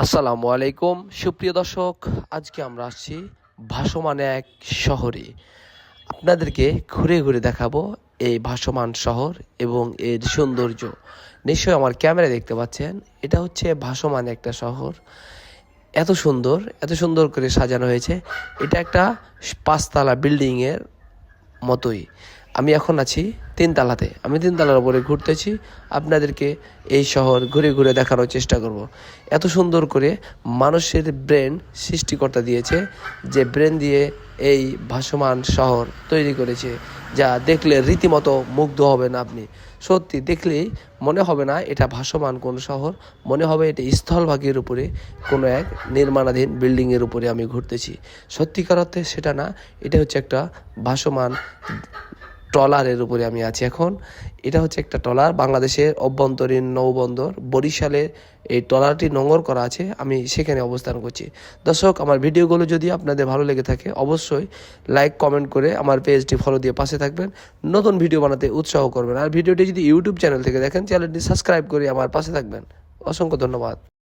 আসসালামু আলাইকুম সুপ্রিয় দর্শক, আজকে আমরা আসছি ভাসমান এক শহরে। আপনাদেরকে ঘুরে ঘুরে দেখাবো এই ভাসমান শহর এবং এর সৌন্দর্য। নিশ্চয়ই আমার ক্যামেরায় দেখতে পাচ্ছেন, এটা হচ্ছে ভাসমান একটা শহর। এত সুন্দর করে সাজানো হয়েছে। এটা একটা পাঁচতলা বিল্ডিংয়ের মতোই। আমি এখন আছি তিনতলাতে। আমি তিনতলার উপরে ঘুরতেছি, আপনাদেরকে এই শহর ঘুরে ঘুরে দেখানোর চেষ্টা করব। এত সুন্দর করে মানুষের ব্রেন সৃষ্টিকর্তা দিয়েছে, যে ব্রেন দিয়ে এই ভাসমান শহর তৈরি করেছে, যা দেখলে রীতিমতো মুগ্ধ হবেন আপনি। সত্যি দেখলেই মনে হবে না এটা ভাসমান কোনো শহর, মনে হবে এটা স্থলভাগের উপরে কোনো এক নির্মাণাধীন বিল্ডিংয়ের উপরে আমি ঘুরতেছি। সত্যিকার অর্থে সেটা না, এটা হচ্ছে একটা ভাসমান ট্রলারের উপরে আমি আছি এখন। এটা হচ্ছে একটা ট্রলার, বাংলাদেশের অভ্যন্তরীণ নৌবন্দর বরিশালে এই ট্রলারটি নোঙর করা আছে, আমি সেখানে অবস্থান করছি। দর্শক, আমার ভিডিওগুলো যদি আপনাদের ভালো লেগে থাকে অবশ্যই লাইক কমেন্ট করে আমার পেজটি ফলো দিয়ে পাশে থাকবেন, নতুন ভিডিও বানাতে উৎসাহ করবেন। আর ভিডিওটি যদি ইউটিউব চ্যানেল থেকে দেখেন, চ্যানেলটি সাবস্ক্রাইব করে আমার পাশে থাকবেন। অসংখ্য ধন্যবাদ।